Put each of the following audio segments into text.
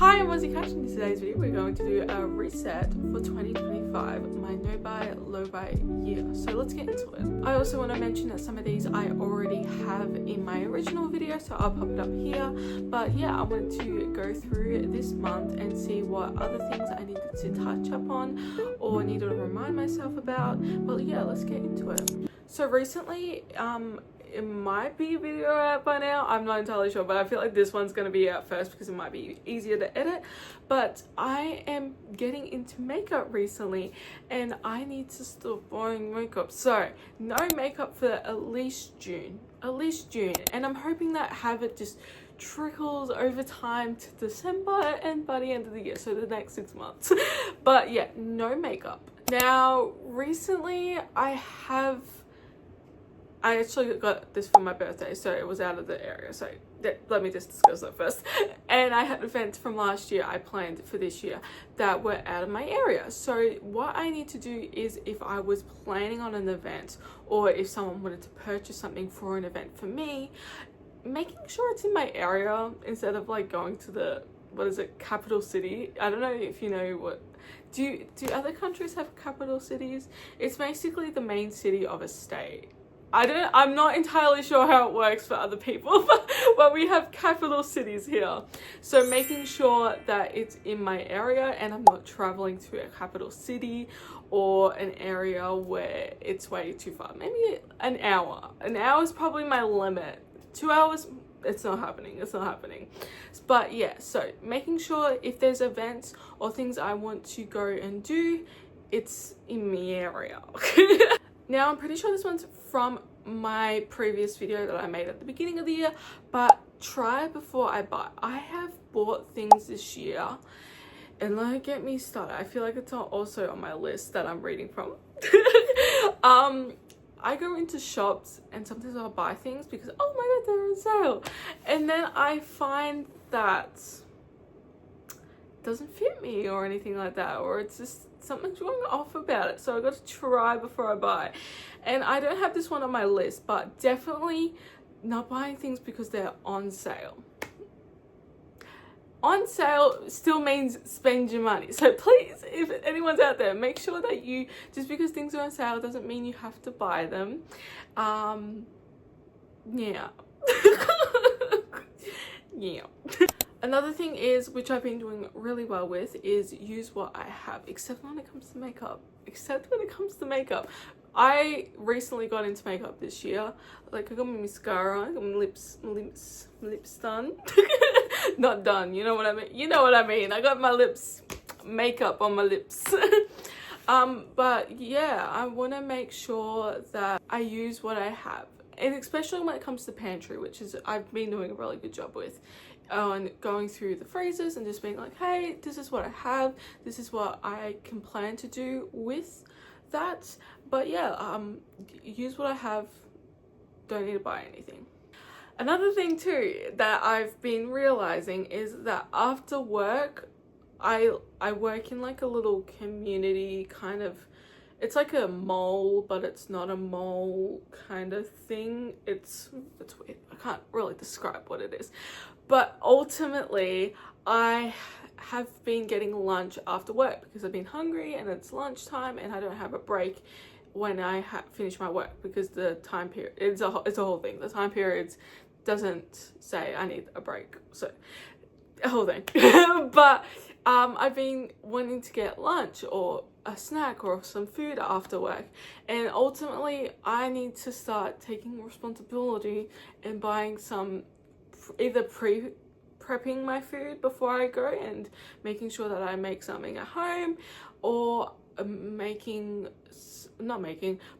Hi, I'm Ozzy Cash. In today's video we're going to do a reset for 2025, my no buy, low buy year. So let's get into it. I also want to mention that some of these I already have in my original video, so I'll pop it up here. But yeah, I wanted to go through this month and see what other things I needed to touch up on or needed to remind myself about. Well, yeah, let's get into it. So recently, it might be a video out by now, I'm not entirely sure, but I feel like this one's going to be out first because it might be easier to edit. But I am getting into makeup recently and I need to stop buying makeup, so no makeup for at least June, and I'm hoping that habit just trickles over time to December and by the end of the year, so the next 6 months. But yeah, no makeup. Now recently I actually got this for my birthday, so it was out of the area, so let me just discuss that first. And I had events from last year I planned for this year that were out of my area. So what I need to do is, if I was planning on an event or if someone wanted to purchase something for an event for me, making sure it's in my area instead of like going to the, what is it, capital city. I don't know if you know what, do other countries have capital cities? It's basically the main city of a state. I'm not entirely sure how it works for other people, but we have capital cities here. So making sure that it's in my area and I'm not traveling to a capital city or an area where it's way too far. Maybe an hour. An hour is probably my limit. 2 hours, it's not happening. But yeah, so making sure if there's events or things I want to go and do, it's in my area. Now, I'm pretty sure this one's from my previous video that I made at the beginning of the year, but try before I buy. I have bought things this year, and don't get me started. I feel like it's not also on my list that I'm reading from. I go into shops and sometimes I'll buy things because, oh my god, they're on sale. And then I find that it doesn't fit me or anything like that, or it's just something's wrong off about it, so I got to try before I buy. And I don't have this one on my list, but definitely not buying things because they're on sale. On sale still means spend your money, so please, if anyone's out there, make sure that you, just because things are on sale doesn't mean you have to buy them. Yeah. Yeah. Another thing is, which I've been doing really well with, is use what I have, except when it comes to makeup. I recently got into makeup this year. Like, I got my mascara, I got my lips done. Not done, you know what I mean. I got my lips, makeup on my lips. But yeah, I want to make sure that I use what I have. And especially when it comes to pantry, which is I've been doing a really good job with, on going through the freezers and just being like, hey, this is what I have, this is what I can plan to do with that. But yeah, use what I have, don't need to buy anything. Another thing too that I've been realizing is that after work, I work in like a little community kind of, it's like a mall, but it's not a mall kind of thing. It's weird. I can't really describe what it is. But ultimately, I have been getting lunch after work because I've been hungry and it's lunchtime and I don't have a break when I finish my work, because the time period, it's a whole thing. The time periods doesn't say I need a break. So, a whole thing. But I've been wanting to get lunch or a snack or some food after work, and ultimately I need to start taking responsibility and buying some, either prepping my food before I go and making sure that I make something at home, or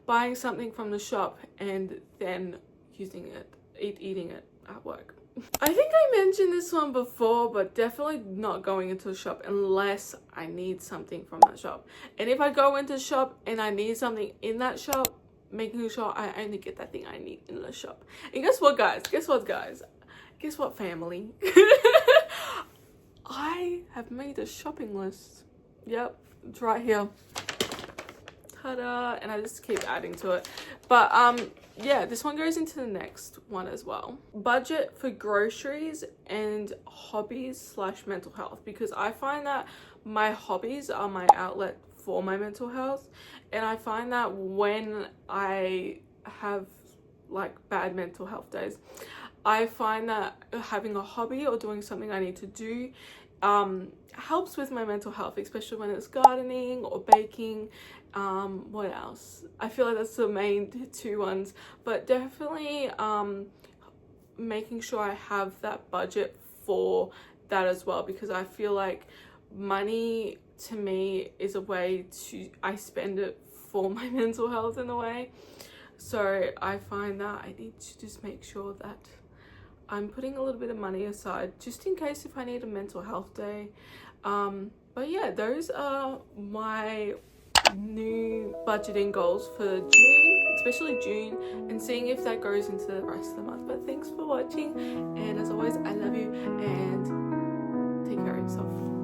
buying something from the shop and then using it, eating it at work. I think I mentioned this one before, but definitely not going into a shop unless I need something from that shop. And if I go into a shop and I need something in that shop, making sure I only get that thing I need in the shop. And guess what, guys? Guess what, family? I have made a shopping list. Yep, it's right here. Ta-da! And I just keep adding to it. But yeah, this one goes into the next one as well. Budget for groceries and hobbies slash mental health, because I find that my hobbies are my outlet for my mental health, and I find that when I have like bad mental health days, I find that having a hobby or doing something I need to do helps with my mental health, especially when it's gardening or baking. What else? I feel like that's the main two ones, but definitely making sure I have that budget for that as well, because I feel like money to me is a way to, I spend it for my mental health in a way. So I find that I need to just make sure that I'm putting a little bit of money aside just in case if I need a mental health day. But yeah, those are my new budgeting goals for June, especially June, and seeing if that goes into the rest of the month. But thanks for watching, and as always, I love you, and take care of yourself.